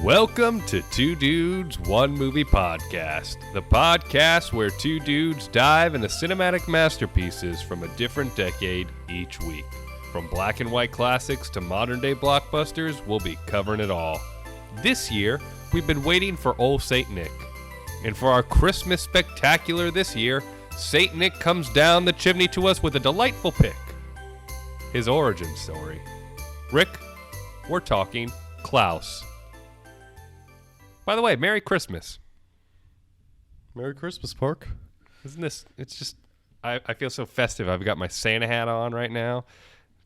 Welcome to Two Dudes, One Movie Podcast, the podcast where two dudes dive into cinematic masterpieces from a different decade each week. From black and white classics to modern day blockbusters, we'll be covering it all. This year, we've been waiting for Old Saint Nick. And for our Christmas spectacular this year, Saint Nick comes down the chimney to us with a delightful pick. His origin story. Rick, we're talking Klaus. By the way, Merry Christmas. Merry Christmas, Park. Isn't this, it's just, I feel so festive. I've got my Santa hat on right now.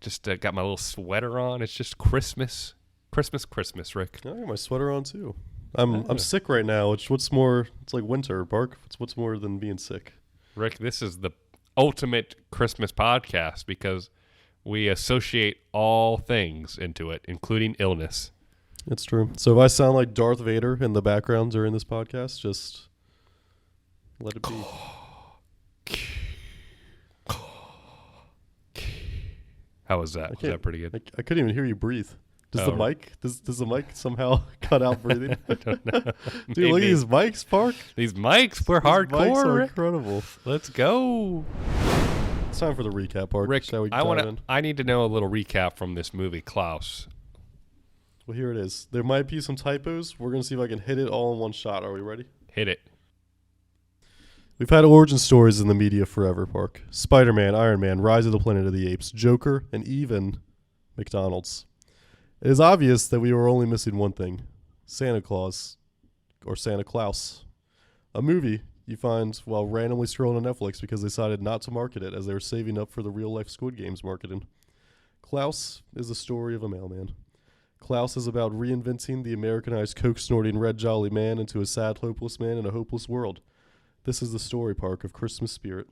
Just got my little sweater on. It's just Christmas. Christmas, Rick. I got my sweater on, too. I'm sick right now. What's more, it's like winter, Park. What's more than being sick? Rick, this is the ultimate Christmas podcast because we associate all things into it, including illness. It's true. So if I sound like Darth Vader in the background during this podcast, just let it be. How was that? Was that pretty good? I couldn't even hear you breathe. Does the mic somehow cut out breathing? I don't know. Dude, look at these mics, Park. These mics, we're hardcore. Mics are Rick. incredible. Let's go. It's time for the recap, Park. Rick, Shall we dive in? I need to know a little recap from this movie, Klaus. Well, here it is. There might be some typos. We're going to see if I can hit it all in one shot. Are we ready? Hit it. We've had origin stories in the media forever, Park. Spider-Man, Iron Man, Rise of the Planet of the Apes, Joker, and even McDonald's. It is obvious that we were only missing one thing. Santa Claus, or Santa Klaus. A movie you find while randomly scrolling on Netflix because they decided not to market it as they were saving up for the real-life Squid Games marketing. Klaus is the story of a mailman. Klaus is about reinventing the Americanized coke-snorting red jolly man into a sad, hopeless man in a hopeless world. This is the story, Park, of Christmas spirit.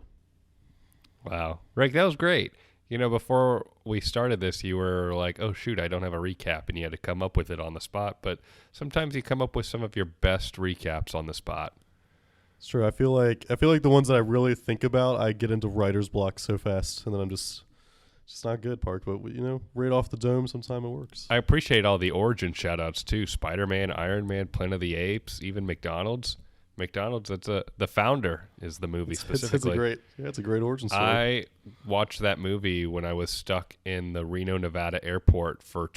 Wow. Rick, that was great. You know, before we started this, you were like, oh, shoot, I don't have a recap, and you had to come up with it on the spot. But sometimes you come up with some of your best recaps on the spot. It's true. I feel like the ones that I really think about, I get into writer's block so fast, and then I'm just not good, Park. But, right off the dome, sometime it works. I appreciate all the origin shout-outs, too. Spider-Man, Iron Man, Planet of the Apes, even McDonald's. McDonald's, the founder is the movie specifically. It's a great origin story. I watched that movie when I was stuck in the Reno, Nevada airport for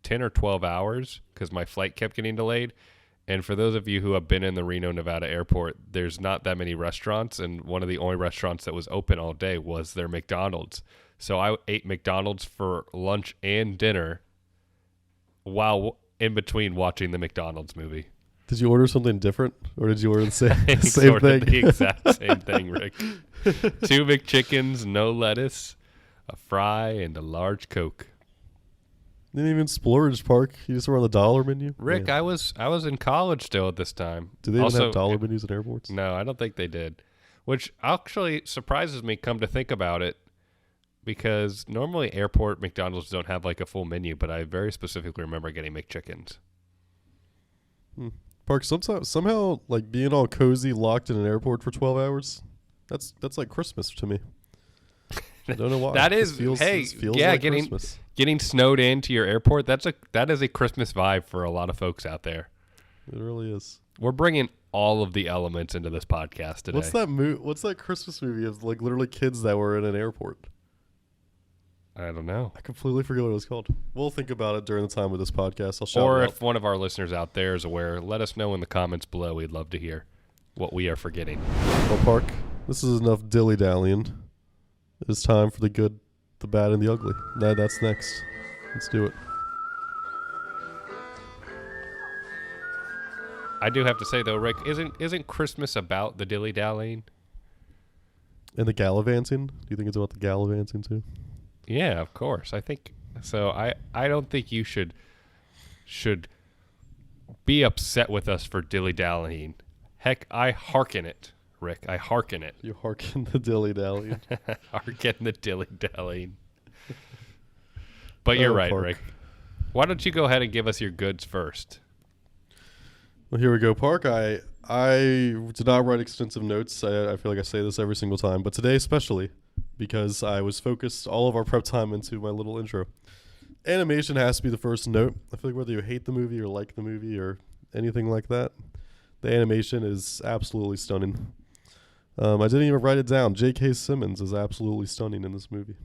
10 or 12 hours because my flight kept getting delayed. And for those of you who have been in the Reno, Nevada airport, there's not that many restaurants, and one of the only restaurants that was open all day was their McDonald's. So I ate McDonald's for lunch and dinner while in between watching the McDonald's movie. Did you order something different, or did you order the same thing? The exact same thing, Rick. 2 McChickens, no lettuce, a fry, and a large Coke. Didn't even splurge, Park. You just were on the dollar menu. Rick, Man. I was in college still at this time. Do they even have dollar menus at airports? No, I don't think they did. Which actually surprises me, come to think about it, because normally airport McDonald's don't have like a full menu, but I very specifically remember getting McChickens. Park, somehow, like being all cozy, locked in an airport for 12 hours, that's like Christmas to me. I don't know why. That is, feels like Christmas. Getting snowed into your airport. That is a Christmas vibe for a lot of folks out there. It really is. We're bringing all of the elements into this podcast today. What's that Christmas movie of like literally kids that were in an airport? I don't know. I completely forget what it was called. We'll think about it during the time of this podcast. I'll shout Or it out. if one of our listeners out there is aware, let us know in the comments below. We'd love to hear what we are forgetting. Well, Park, this is enough dilly-dallying. It is time for the good, the bad, and the ugly. That's next. Let's do it. I do have to say, though, Rick, isn't Christmas about the dilly-dallying? And the gallivanting? Do you think it's about the gallivanting, too? Yeah, of course. I think so. I don't think you should be upset with us for dilly-dallying. Heck, I hearken it, Rick. I hearken it. You hearken the dilly-dallying. Hearken the dilly-dallying. But you're right, Park. Rick. Why don't you go ahead and give us your goods first? Well, here we go, Park. I did not write extensive notes. I feel like I say this every single time, but today especially because I was focused all of our prep time into my little intro. animation has to be the first note. I feel like whether you hate the movie or like the movie or anything like that, the animation is absolutely stunning. I didn't even write it down. J.K. Simmons is absolutely stunning in this movie.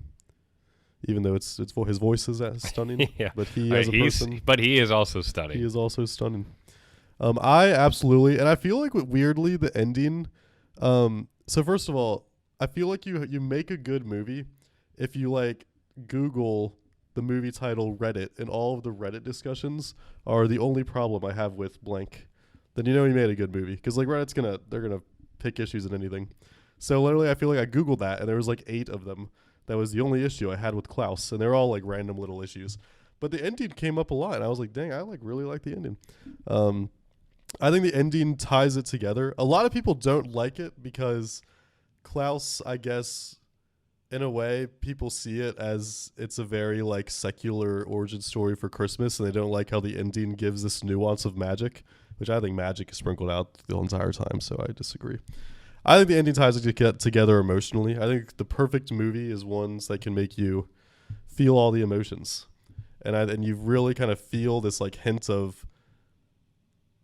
Even though his voice is stunning, Yeah. but he as a person, But he is also stunning. he is also stunning. I absolutely, and I feel like weirdly the ending. So first of all, I feel like you make a good movie if you like Google the movie title Reddit, and all of the Reddit discussions are the only problem I have with blank. Then you know you made a good movie, because like Reddit's they're gonna pick issues in anything. So literally, I feel like I Googled that, and there was like 8 of them. That was the only issue I had with Klaus, and they're all like random little issues. But the ending came up a lot, and I was like, dang, I like really like the ending. I think the ending ties it together. A lot of people don't like it because Klaus, I guess, in a way, people see it as it's a very like secular origin story for Christmas, and they don't like how the ending gives this nuance of magic, which I think magic is sprinkled out the entire time. So I disagree. I think the ending ties it together emotionally. I think the perfect movie is ones that can make you feel all the emotions, and you really kind of feel this like hint of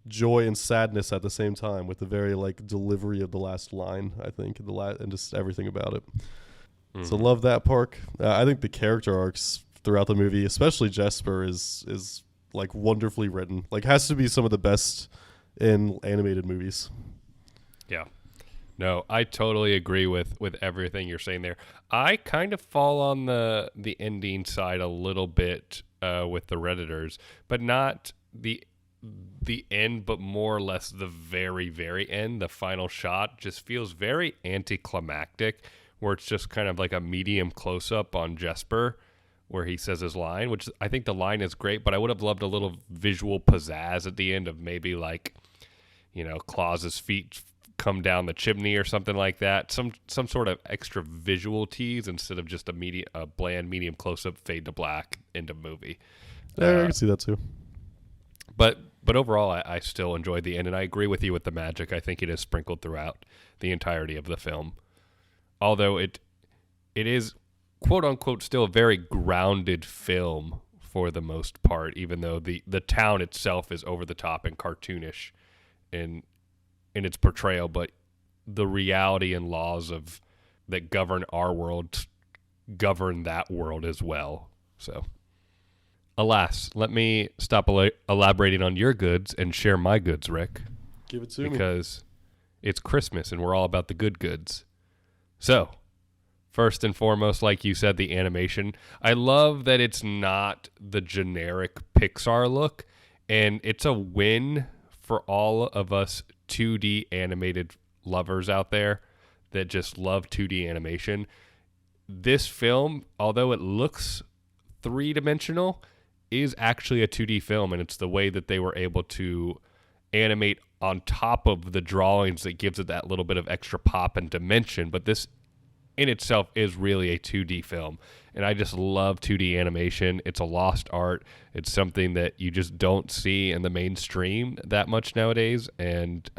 joy and sadness at the same time with the very like delivery of the last line. I think and just everything about it. Mm-hmm. So love that part. I think the character arcs throughout the movie, especially Jesper, is like wonderfully written. Like has to be some of the best in animated movies. Yeah. No, I totally agree with everything you're saying there. I kind of fall on the ending side a little bit with the Redditors, but not the end, but more or less the very, very end. The final shot just feels very anticlimactic, where it's just kind of like a medium close-up on Jesper where he says his line, which I think the line is great, but I would have loved a little visual pizzazz at the end of maybe like, Klaus's feet come down the chimney or something like that. Some sort of extra visual tease instead of just a bland medium close-up fade to black into movie. Yeah, I can see that too. But overall, I still enjoyed the end, and I agree with you with the magic. I think it is sprinkled throughout the entirety of the film. Although it is, quote-unquote, still a very grounded film for the most part, even though the town itself is over the top and cartoonish in its portrayal, but the reality and laws that govern our world govern that world as well. So, alas, let me stop elaborating on your goods and share my goods, Rick. Give it to me. Because it's Christmas and we're all about the good goods. So, first and foremost, like you said, the animation. I love that it's not the generic Pixar look, and it's a win for all of us 2D animated lovers out there that just love 2D animation. This film, although it looks 3-dimensional, is actually a 2D film, and it's the way that they were able to animate on top of the drawings that gives it that little bit of extra pop and dimension. But this in itself is really a 2D film, and I just love 2D animation. It's a lost art. It's something that you just don't see in the mainstream that much nowadays, and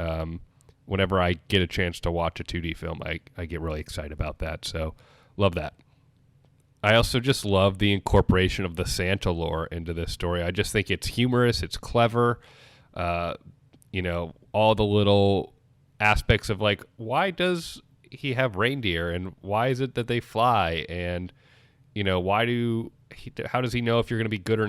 whenever I get a chance to watch a 2D film, I get really excited about that, so love that. I also just love the incorporation of the Santa lore into this story. I just think it's humorous, it's clever, all the little aspects of like, why does he have reindeer, and why is it that they fly, and how does he know if you're going to be good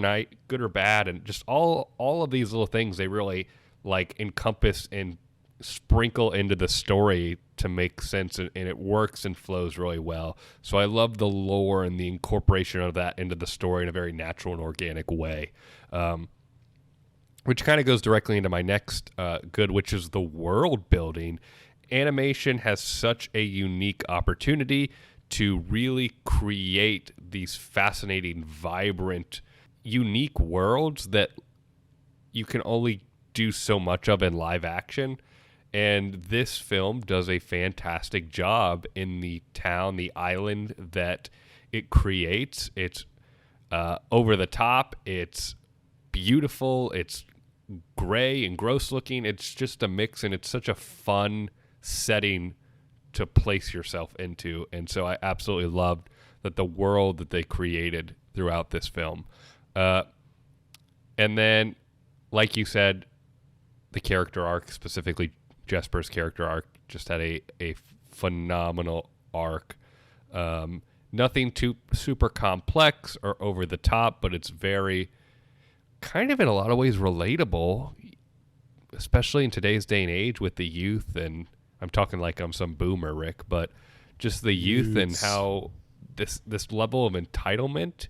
or bad, and just all of these little things they really like encompass and sprinkle into the story to make sense, and it works and flows really well. So I love the lore and the incorporation of that into the story in a very natural and organic way, which kind of goes directly into my next good, which is the world building. Animation has such a unique opportunity to really create these fascinating, vibrant, unique worlds that you can only do so much of in live action. And this film does a fantastic job in the town, the island that it creates. It's over the top. It's beautiful. It's gray and gross looking. It's just a mix, and it's such a fun setting to place yourself into. And so I absolutely loved that the world that they created throughout this film. And then, like you said, the character arc, specifically Jesper's character arc, just had a phenomenal arc. Nothing too super complex or over the top, but it's very kind of in a lot of ways relatable, especially in today's day and age with the youth. And I'm talking like I'm some boomer, Rick, but just the youth and how this level of entitlement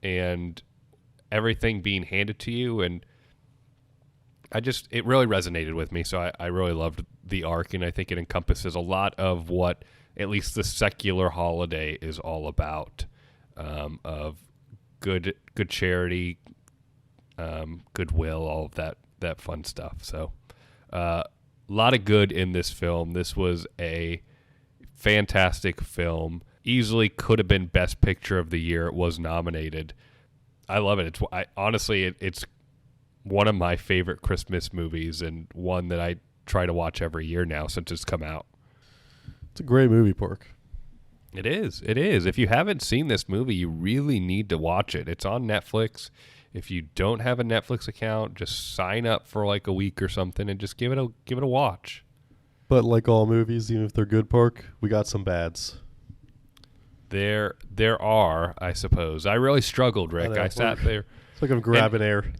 and everything being handed to you. And it really resonated with me. So I really loved the arc, and I think it encompasses a lot of what at least the secular holiday is all about, of good charity, goodwill, all of that fun stuff. So a lot of good in this film. This was a fantastic film. Easily could have been Best Picture of the Year. It was nominated. I love it. Honestly, it's one of my favorite Christmas movies, and one that I try to watch every year now since it's come out. It's a great movie, Park. It is. If you haven't seen this movie, you really need to watch it. It's on Netflix. If you don't have a Netflix account, just sign up for like a week or something and just give it a watch. But like all movies, even if they're good, Park, we got some bads. There are, I suppose. I really struggled, Rick. I sat there. It's like I'm grabbing air.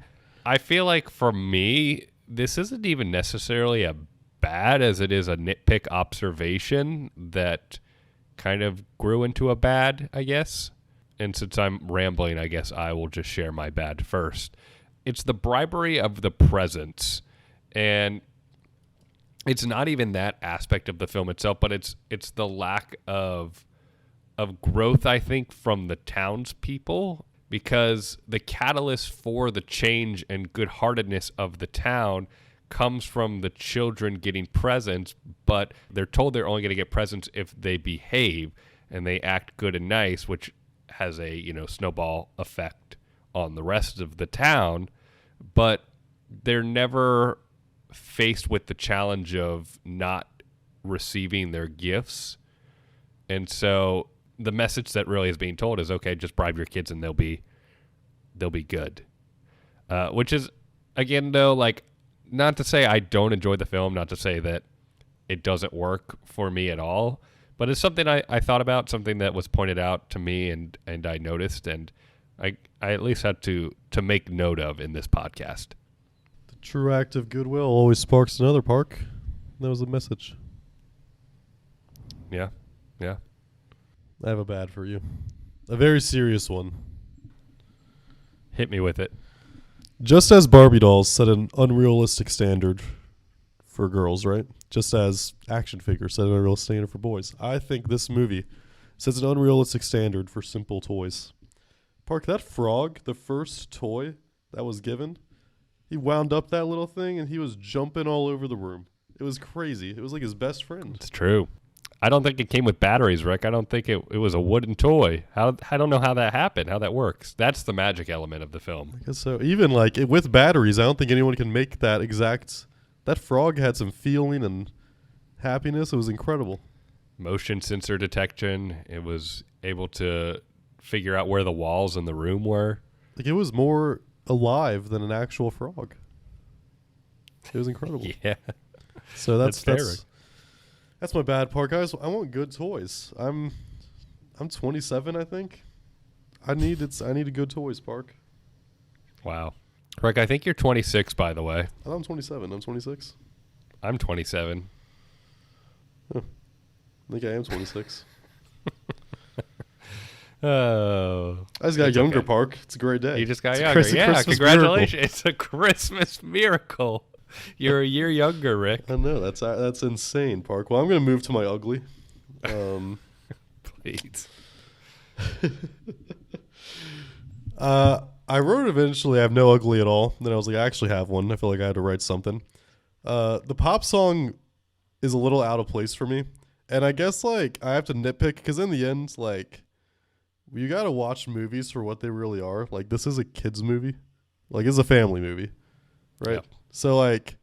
I feel like for me, this isn't even necessarily a bad as it is a nitpick observation that kind of grew into a bad, I guess. And since I'm rambling, I guess I will just share my bad first. It's the bribery of the presents. And it's not even that aspect of the film itself, but it's the lack of growth, I think, from the townspeople, because the catalyst for the change and good-heartedness of the town comes from the children getting presents, but they're told they're only going to get presents if they behave and they act good and nice, which has a snowball effect on the rest of the town. But they're never faced with the challenge of not receiving their gifts. And so the message that really is being told is, okay, just bribe your kids and they'll be good. Which is, again, though, like, not to say I don't enjoy the film, not to say that it doesn't work for me at all, but it's something I thought about, something that was pointed out to me and I noticed, and I at least had to make note of in this podcast. The true act of goodwill always sparks another, Park. That was the message. Yeah. I have a bad for you. A very serious one. Hit me with it. Just as Barbie dolls set an unrealistic standard for girls, right? Just as action figures set an unrealistic standard for boys. I think this movie sets an unrealistic standard for simple toys. Park, that frog, the first toy that was given, he wound up that little thing and he was jumping all over the room. It was crazy. It was like his best friend. It's true. I don't think it came with batteries, Rick. I don't think it was a wooden toy. I don't know how that happened, how that works. That's the magic element of the film. I guess so. Even like with batteries, I don't think anyone can make that exact. That frog had some feeling and happiness. It was incredible. Motion sensor detection. It was able to figure out where the walls in the room were. Like, it was more alive than an actual frog. It was incredible. Yeah. So that's fair. That's my bad part, guys. I want good toys. I'm 27, I think. I need good toys, Park. Wow. Rick, I think you're 26, by the way. I'm 27. I'm 26. I'm 27. Huh. I think I am 26. Oh. I just got younger, okay. Park. It's a great day. You just got younger. Yeah, congratulations. Miracle. It's a Christmas miracle. You're a year younger, Rick. I know. That's insane, Park. Well, I'm going to move to my ugly. Please. I wrote eventually I have no ugly at all. Then I was like, I actually have one. I feel like I had to write something. The pop song is a little out of place for me. And I guess like I have to nitpick because in the end, like, you got to watch movies for what they really are. Like, this is a kid's movie. Like, it's a family movie. Right? Yep. So, like,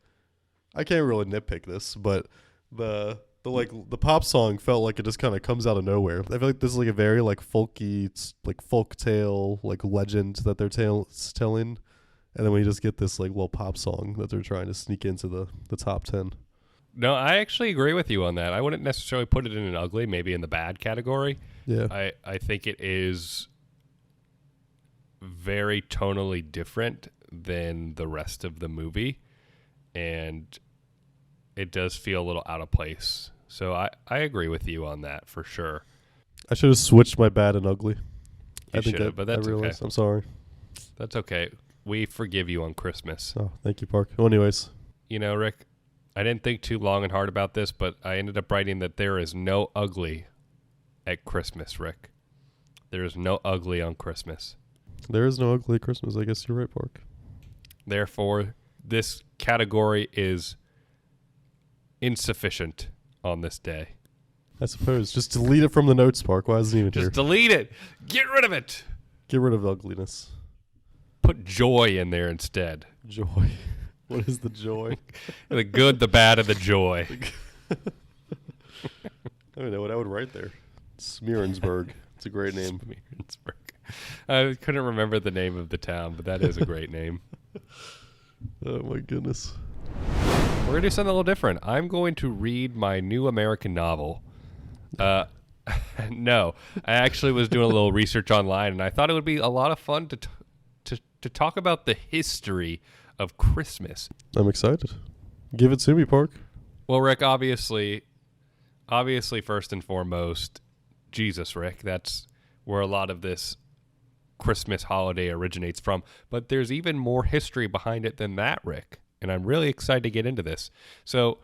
I can't really nitpick this, but the the pop song felt like it just kind of comes out of nowhere. I feel like this is like a very like folky, like folk tale, like legend that they're telling, and then we just get this like little pop song that they're trying to sneak into the top 10. No, I actually agree with you on that. I wouldn't necessarily put it in an ugly, maybe in the bad category. Yeah, I think it is very tonally different than the rest of the movie, and it does feel a little out of place. So I agree with you on that for sure. I should have switched my bad and ugly. You should have, but that's okay. I'm sorry. That's okay. We forgive you on Christmas. Oh, thank you, Park. Well, anyways. You know, Rick, I didn't think too long and hard about this, but I ended up writing that there is no ugly at Christmas, Rick. There is no ugly on Christmas. There is no ugly at Christmas. I guess you're right, Park. Therefore, this category is insufficient on this day. I suppose. Just delete it from the notes, Park. Why isn't it even here? Just delete it. Get rid of it. Get rid of ugliness. Put joy in there instead. Joy. What is the joy? The good, the bad, and the joy. I don't know what I would write there. Smearensburg. It's a great name. Smearensburg. I couldn't remember the name of the town, but that is a great name. Oh, my goodness. We're going to do something a little different. I'm going to read my new American novel. No, I actually was doing a little research online, and I thought it would be a lot of fun to talk about the history of Christmas. I'm excited. Give it to me, Park. Well, Rick, obviously, first and foremost, Jesus, Rick. That's where a lot of this Christmas holiday originates from. But there's even more history behind it than that, Rick. And I'm really excited to get into this. So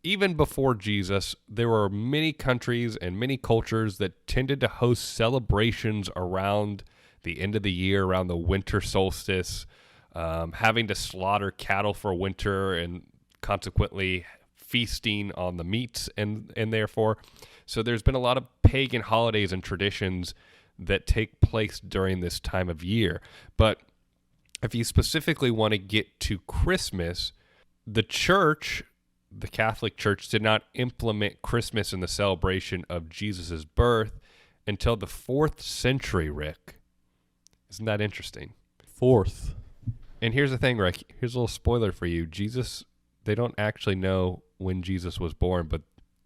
even before Jesus, there were many countries and many cultures that tended to host celebrations around the end of the year, around the winter solstice, having to slaughter cattle for winter and consequently feasting on the meats and therefore. So there's been a lot of pagan holidays and traditions that take place during this time of year. But if you specifically want to get to Christmas, the church, the Catholic Church, did not implement Christmas in the celebration of Jesus' birth until the 4th century, Rick. Isn't that interesting? 4th. And here's the thing, Rick. Here's a little spoiler for you. They don't actually know when Jesus was born, but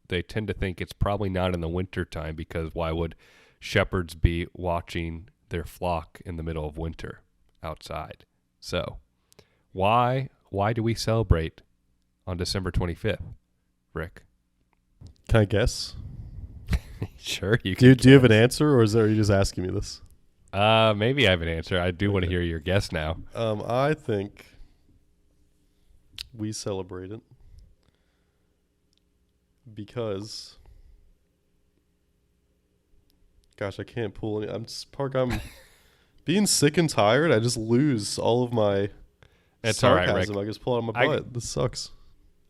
they tend to think it's probably not in the winter time, because why would shepherds be watching their flock in the middle of winter outside? So why do we celebrate on December 25th, Rick? Can I guess? Sure, you can. Do you have an answer, or are you just asking me this? Maybe I have an answer. I do want to hear your guess now. I think we celebrate it because, gosh, I can't pull any. I'm being sick and tired. I just lose all of my It's all right, sarcasm. Rick. I just pull it out of my butt. This sucks.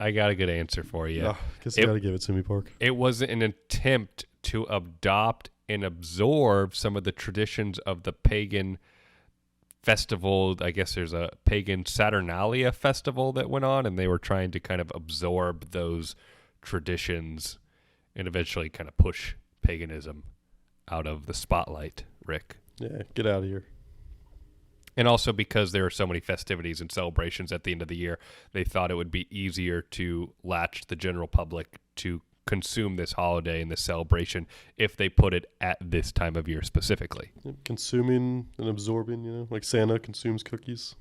I got a good answer for you. I guess you got to give it to me, Park. It was an attempt to adopt and absorb some of the traditions of the pagan festival. I guess there's a pagan Saturnalia festival that went on, and they were trying to kind of absorb those traditions and eventually kind of push paganism out of the spotlight, Rick. Yeah, get out of here. And also because there are so many festivities and celebrations at the end of the year, they thought it would be easier to latch the general public to consume this holiday and this celebration if they put it at this time of year specifically. Consuming and absorbing, like Santa consumes cookies.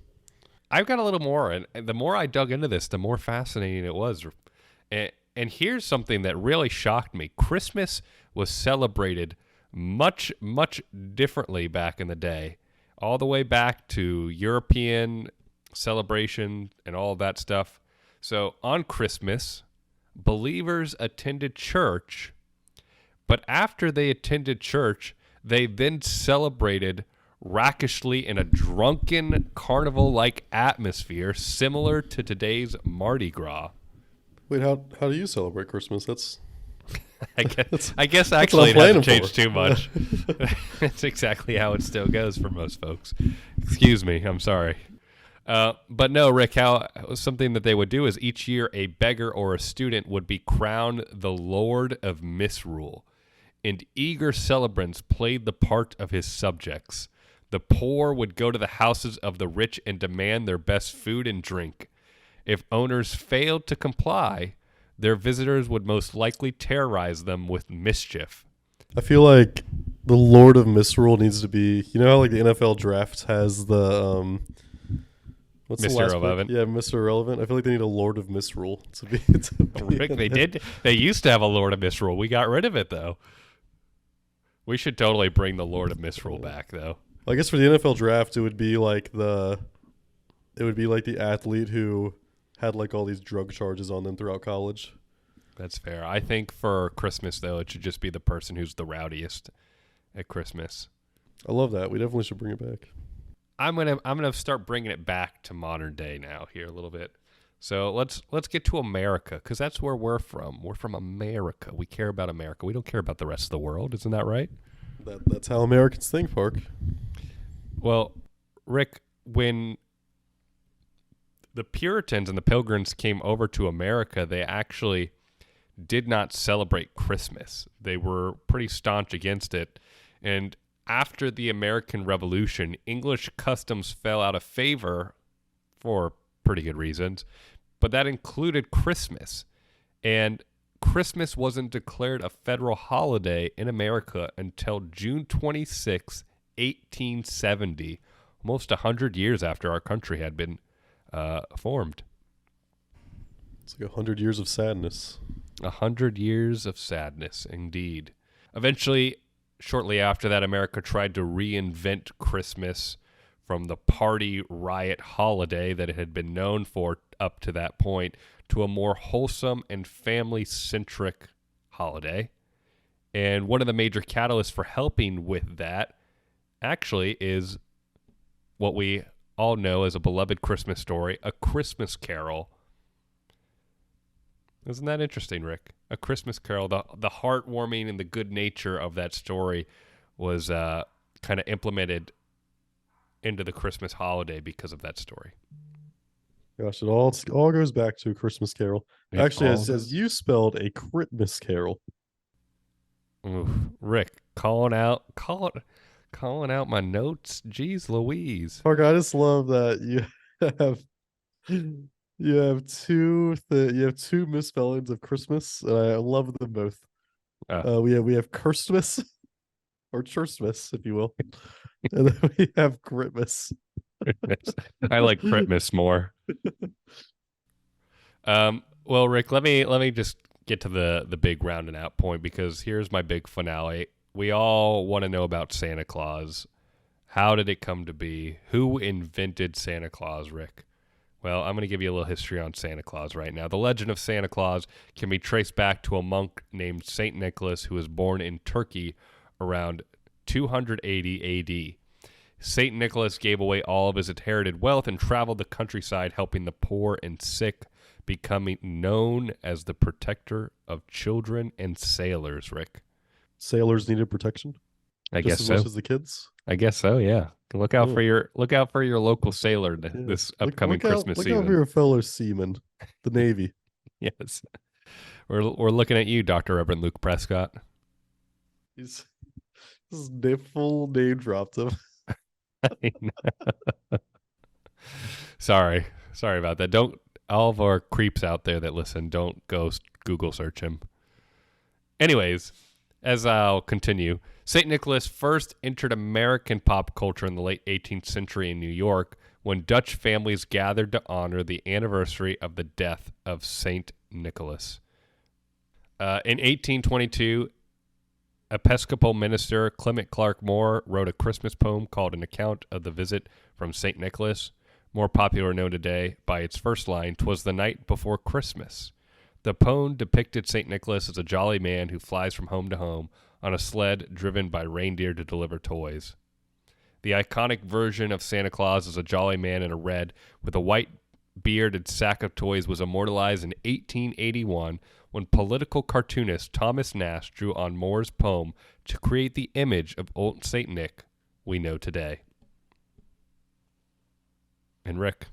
I've got a little more, and the more I dug into this, the more fascinating it was. And here's something that really shocked me. Christmas was celebrated much, much differently back in the day, all the way back to European celebration and all of that stuff. So on Christmas, believers attended church, but after they attended church, they then celebrated rackishly in a drunken carnival-like atmosphere similar to today's Mardi Gras. Wait, how do you celebrate Christmas? I guess actually it hasn't changed too much. That's exactly how it still goes for most folks. Excuse me, I'm sorry. But no, Rick, how something that they would do is each year a beggar or a student would be crowned the Lord of Misrule, and eager celebrants played the part of his subjects. The poor would go to the houses of the rich and demand their best food and drink. If owners failed to comply, their visitors would most likely terrorize them with mischief. I feel like the Lord of Misrule needs to be, you know how like the NFL draft has the what's the Mr. last Irrelevant. pick? Yeah, Mr. Irrelevant. I feel like they need a Lord of Misrule to be. Rick, they did. They used to have a Lord of Misrule. We got rid of it though. We should totally bring the Lord of Misrule back though. I guess for the NFL draft, it would be like the athlete who had like all these drug charges on them throughout college. That's fair. I think for Christmas though, it should just be the person who's the rowdiest at Christmas. I love that. We definitely should bring it back. I'm gonna start bringing it back to modern day now here a little bit. So let's get to America because that's where we're from. We're from America. We care about America. We don't care about the rest of the world. Isn't that right? That's how Americans think, Park. Well, Rick, when the Puritans and the Pilgrims came over to America, they actually did not celebrate Christmas. They were pretty staunch against it. And after the American Revolution, English customs fell out of favor for pretty good reasons, but that included Christmas. And Christmas wasn't declared a federal holiday in America until June 26, 1870, almost 100 years after our country had been formed. It's like 100 years of sadness. 100 years of sadness, indeed. Eventually, shortly after that, America tried to reinvent Christmas from the party riot holiday that it had been known for up to that point to a more wholesome and family-centric holiday. And one of the major catalysts for helping with that actually is what we all know as a beloved Christmas story, A Christmas Carol. Isn't that interesting, Rick? A Christmas Carol, the heartwarming and the good nature of that story was kind of implemented into the Christmas holiday because of that story. Gosh, it all goes back to A Christmas Carol. Actually, as you spelled A Christmas Carol. Oof, Rick, calling out my notes. Jeez Louise. Park, I just love that you have two misspellings of Christmas, and I love them both. We have Christmas or Christmas, if you will, and then we have Christmas. I like Christmas more. Well, Rick, let me just get to the big rounding out point because here's my big finale. We all want to know about Santa Claus. How did it come to be? Who invented Santa Claus, Rick? Well, I'm going to give you a little history on Santa Claus right now. The legend of Santa Claus can be traced back to a monk named St. Nicholas who was born in Turkey around 280 A.D. St. Nicholas gave away all of his inherited wealth and traveled the countryside helping the poor and sick, becoming known as the protector of children and sailors, Rick. Sailors needed protection? I Just guess as so. much as the kids? I guess so, yeah. Look out for your local sailor this upcoming Christmas season. Look out for your fellow seaman, the Navy. Yes. We're looking at you, Dr. Reverend Luke Prescott. He's full name dropped him. Sorry about that. Don't all of our creeps out there that listen, don't go Google search him. Anyways, as I'll continue, St. Nicholas first entered American pop culture in the late 18th century in New York when Dutch families gathered to honor the anniversary of the death of St. Nicholas. In 1822, Episcopal minister Clement Clark Moore wrote a Christmas poem called An Account of the Visit from St. Nicholas, more popular known today by its first line, "'Twas the night before Christmas." The poem depicted St. Nicholas as a jolly man who flies from home to home on a sled driven by reindeer to deliver toys. The iconic version of Santa Claus as a jolly man in a red with a white beard and sack of toys was immortalized in 1881 when political cartoonist Thomas Nash drew on Moore's poem to create the image of old St. Nick we know today. And Rick,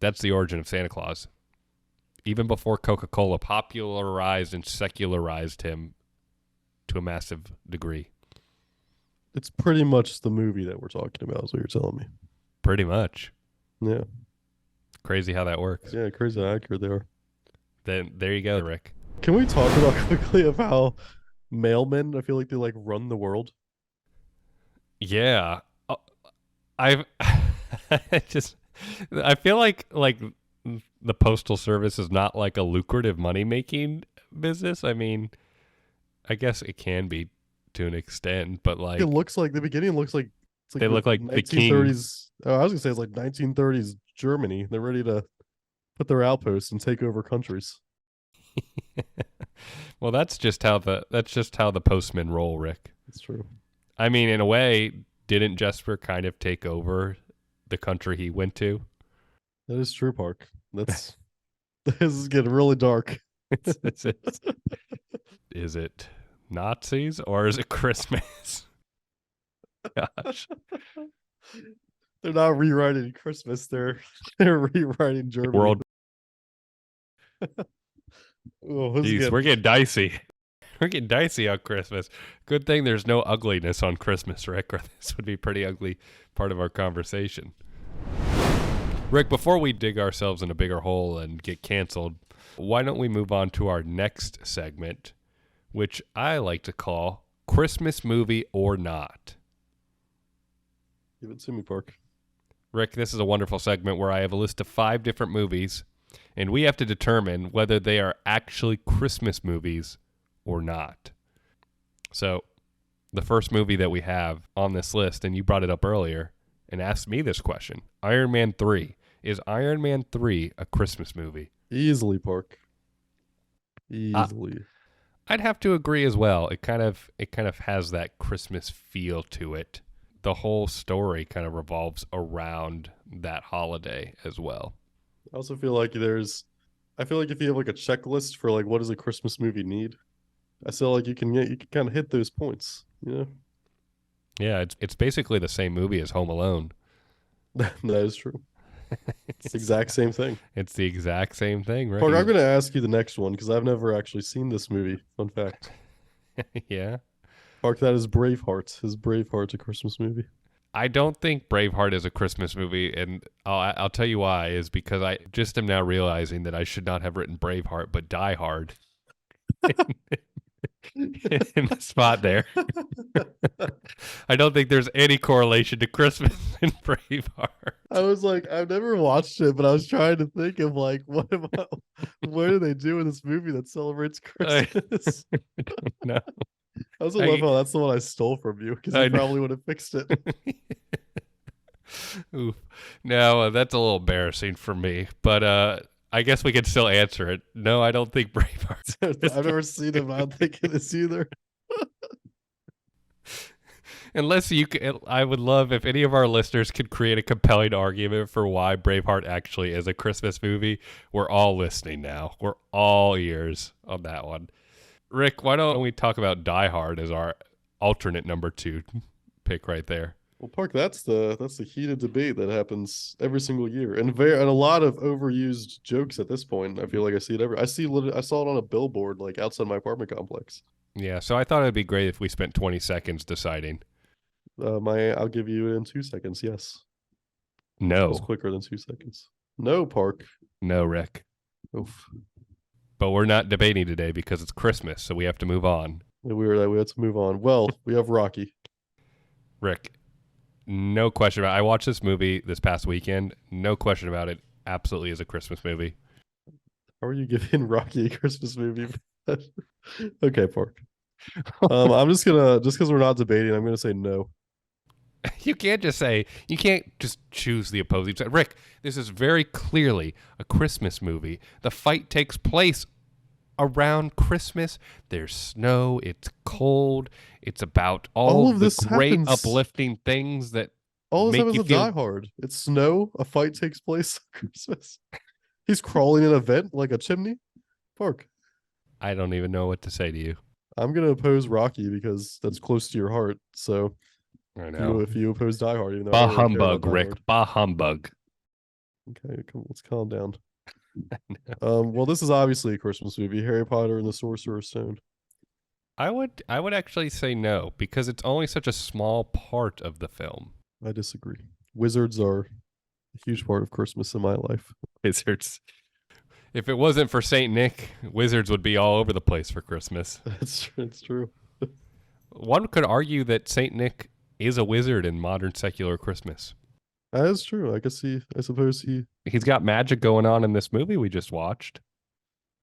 That's the origin of Santa Claus. Even before Coca-Cola popularized and secularized him to a massive degree. It's pretty much the movie that we're talking about, is what you're telling me. Pretty much. Yeah. Crazy how that works. Yeah, crazy how accurate they are. Then there you go, Rick. Can we talk about quickly of how mailmen, I feel like they like run the world? Yeah. I've I feel like the postal service is not like a lucrative money making business. I mean, I guess it can be to an extent, but like It looks like the beginning looks like it's like they the look like the king. 1930s. Oh, I was gonna say it's like 1930s Germany. They're ready to put their outposts and take over countries. Well, that's just how the postmen roll, Rick. It's true. I mean, in a way, didn't Jesper kind of take over the country he went to? That is true, Park. That's this is getting really dark. Is it Nazis or is it Christmas? Gosh. They're not rewriting Christmas. They're rewriting Germany. World. Oh, Jeez, we're getting dicey. We're getting dicey on Christmas. Good thing there's no ugliness on Christmas, Rick, or this would be a pretty ugly part of our conversation. Rick, before we dig ourselves in a bigger hole and get canceled, why don't we move on to our next segment, which I like to call Christmas Movie or Not. Give it to me, Park. Rick, this is a wonderful segment where I have a list of 5 different movies, and we have to determine whether they are actually Christmas movies or not. So, the first movie that we have on this list, and you brought it up earlier and asked me this question, Iron Man 3. Is Iron Man 3 a Christmas movie? Easily, Park. Easily. I'd have to agree as well. It kind of has that Christmas feel to it. The whole story kind of revolves around that holiday as well. I also feel like I feel like if you have like a checklist for like what does a Christmas movie need, I feel like you can kind of hit those points, you know? Yeah, it's basically the same movie as Home Alone. That is true. It's the exact same thing. It's the exact same thing, right? Park, I'm going to ask you the next one because I've never actually seen this movie. Fun fact. Yeah. Park, that is Braveheart. Is Braveheart a Christmas movie? I don't think Braveheart is a Christmas movie, and I'll tell you why, is because I just am now realizing that I should not have written Braveheart, but Die Hard in the spot there. I don't think there's any correlation to Christmas in Braveheart. I was like, I've never watched it, but I was trying to think of like, what do they do in this movie that celebrates Christmas? No. I also love how that's the one I stole from you because you probably would have fixed it. Oof. No, that's a little embarrassing for me, but I guess we can still answer it. No, I don't think Braveheart. I've never seen it, but I don't think it is either. Unless you could, I would love if any of our listeners could create a compelling argument for why Braveheart actually is a Christmas movie. We're all listening now. We're all ears on that one. Rick, why don't we talk about Die Hard as our alternate number 2 pick right there? Well, Park, that's the heated debate that happens every single year, and a lot of overused jokes at this point. I feel like I see it I saw it on a billboard like outside my apartment complex. Yeah, so I thought it'd be great if we spent 20 seconds deciding. I'll give you it in 2 seconds. Yes. No. It was quicker than 2 seconds. No, Park. No, Rick. Oof. But we're not debating today because it's Christmas, so we have to move on. We had to move on. Well, we have Rocky. Rick, no question about it. I watched this movie this past weekend. No question about it. Absolutely is a Christmas movie. How are you giving Rocky a Christmas movie? Okay, Park. I'm just because we're not debating, I'm gonna say no. You can't just choose the opposing side. Rick, this is very clearly a Christmas movie. The fight takes place around Christmas. There's snow. It's cold. It's about all of the great uplifting things that all this happens to Die Hard. It's snow. A fight takes place on Christmas. He's crawling in a vent like a chimney. Park. I don't even know what to say to you. I'm gonna oppose Rocky because that's close to your heart. So I know. If you oppose Die Hard, even though bah humbug, Rick. Bah humbug. Okay, let's calm down. Well, this is obviously a Christmas movie, Harry Potter and the Sorcerer's Stone. I would actually say no because it's only such a small part of the film. I disagree. Wizards are a huge part of Christmas in my life. Wizards. If it wasn't for Saint Nick, wizards would be all over the place for Christmas. It's true. One could argue that Saint Nick is a wizard in modern secular Christmas. That is true. I suppose He's got magic going on in this movie we just watched.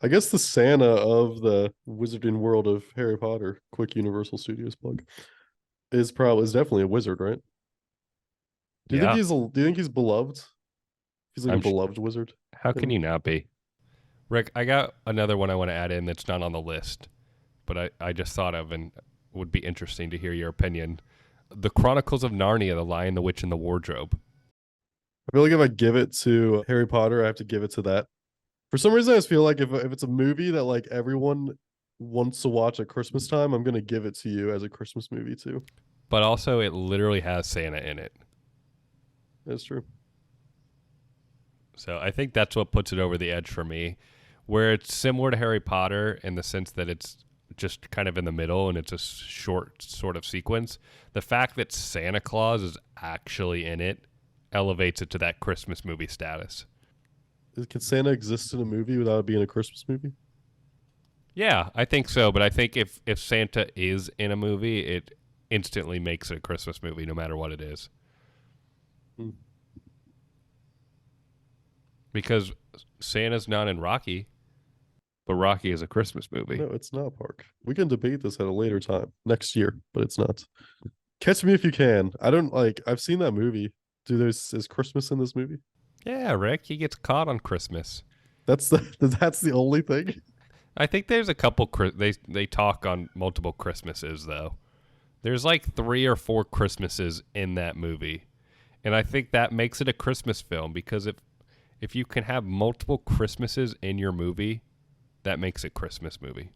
I guess the Santa of the wizarding world of Harry Potter, quick Universal Studios plug, is definitely a wizard, right? Yeah, Do you think he's beloved? He's like a I'm. beloved wizard. How can you not be? Rick, I got another one I want to add in that's not on the list, but I just thought of and would be interesting to hear your opinion. The Chronicles of Narnia, The Lion, the Witch, and the Wardrobe. I feel like if I give it to Harry Potter, I have to give it to that. For some reason, I just feel like if it's a movie that like everyone wants to watch at Christmas time, I'm gonna give it to you as a Christmas movie too. But also, it literally has Santa in it. That's true. So I think that's what puts it over the edge for me, where it's similar to Harry Potter in the sense that it's just kind of in the middle and it's a short sort of sequence. The fact that Santa Claus is actually in it elevates it to that Christmas movie status. Can Santa exist in a movie without it being a Christmas movie? Yeah, I think so. But I think if Santa is in a movie, it instantly makes it a Christmas movie, no matter what it is. Hmm. Because Santa's not in Rocky, but Rocky is a Christmas movie. No, it's not, Park. We can debate this at a later time next year, but it's not. Catch Me If You Can. I don't like. I've seen that movie. Is Christmas in this movie? Yeah, Rick, he gets caught on Christmas. That's the only thing. I think there's a couple. They talk on multiple Christmases though. There's like 3 or 4 Christmases in that movie, and I think that makes it a Christmas film because if you can have multiple Christmases in your movie, that makes it Christmas movie.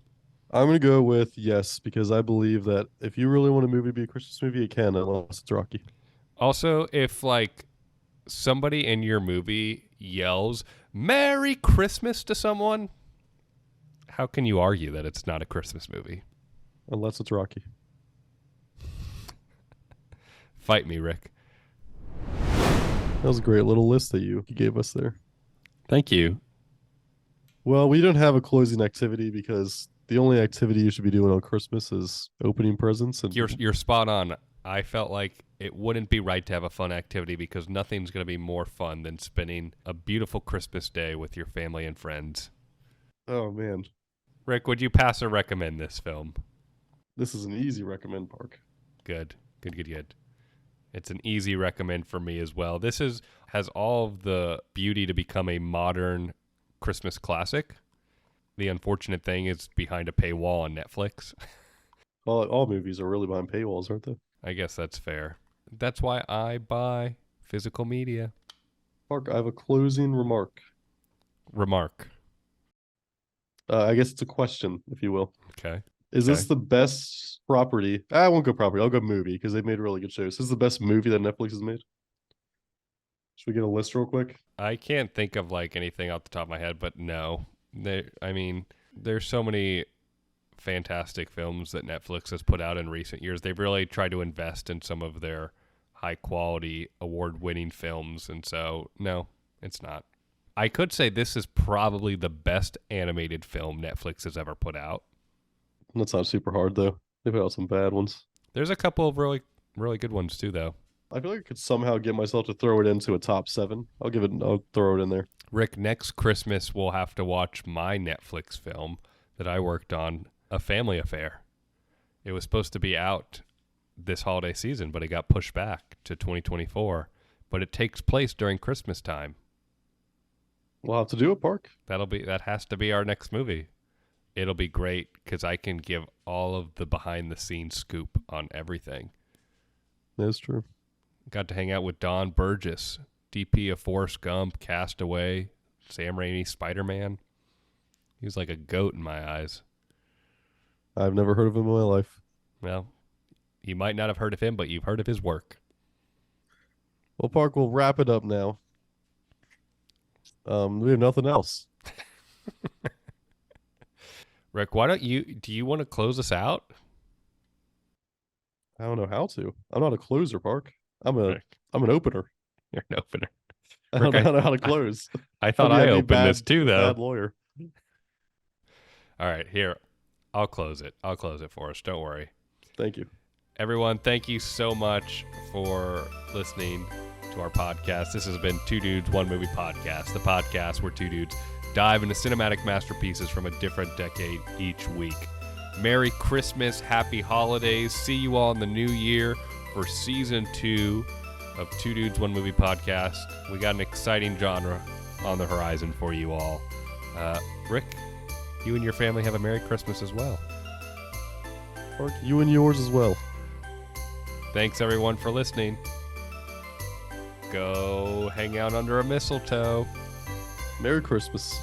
I'm gonna go with yes because I believe that if you really want a movie to be a Christmas movie, it can unless it's Rocky. Also, if like somebody in your movie yells "Merry Christmas" to someone, how can you argue that it's not a Christmas movie? Unless it's Rocky. Fight me, Rick. That was a great little list that you gave us there. Thank you. Well, we don't have a closing activity because the only activity you should be doing on Christmas is opening presents. And You're spot on. I felt like it wouldn't be right to have a fun activity because nothing's going to be more fun than spending a beautiful Christmas day with your family and friends. oh man, Rick, would you pass or recommend this film? this is an easy recommend, Park. Good. Good, good, good. It's an easy recommend for me as well. This has all of the beauty to become a modern Christmas classic. The unfortunate thing is behind a paywall on Netflix. All movies are really behind paywalls, aren't they? I guess that's fair. That's why I buy physical media. Park, I have a closing remark. Remark. I guess it's a question, if you will. Okay. Is Okay. this the best property? I won't go property. I'll go movie because they've made really good shows. This is the best movie that Netflix has made. Should we get a list real quick? I can't think of like anything off the top of my head, but no. There's so many fantastic films that Netflix has put out in recent years. They've really tried to invest in some of their high quality award winning films, and so no, it's not. I could say this is probably the best animated film Netflix has ever put out. That's not super hard though. They put out some bad ones. There's a couple of really really good ones too though. I feel like I could somehow get myself to throw it into a top 7. I'll throw it in there. Rick, next Christmas we'll have to watch my Netflix film that I worked on, A Family Affair. It was supposed to be out this holiday season, but it got pushed back to 2024. But it takes place during Christmas time. We'll have to do it, Park. That has to be our next movie. It'll be great because I can give all of the behind the scenes scoop on everything. That's true. Got to hang out with Don Burgess, DP of Forrest Gump, Castaway, Sam Raimi, Spider-Man. He was like a goat in my eyes. I've never heard of him in my life. Well, you might not have heard of him, but you've heard of his work. Well, Park, we'll wrap it up now. We have nothing else. Rick, do you want to close us out? I don't know how to. I'm not a closer, Park. I'm a Rick, I'm an opener. you're an opener. I Rick, don't know how to close. I thought I opened this too, though. Bad lawyer. All right, here. I'll close it. I'll close it for us. Don't worry. Thank you. Everyone, thank you so much for listening to our podcast. This has been Two Dudes, One Movie Podcast, the podcast where two dudes dive into cinematic masterpieces from a different decade each week. Merry Christmas, happy holidays. See you all in the new year for season 2 of Two Dudes, One Movie Podcast. We got an exciting genre on the horizon for you all. Rick, you and your family have a Merry Christmas as well. Park, you and yours as well. Thanks, everyone, for listening. Go hang out under a mistletoe. Merry Christmas.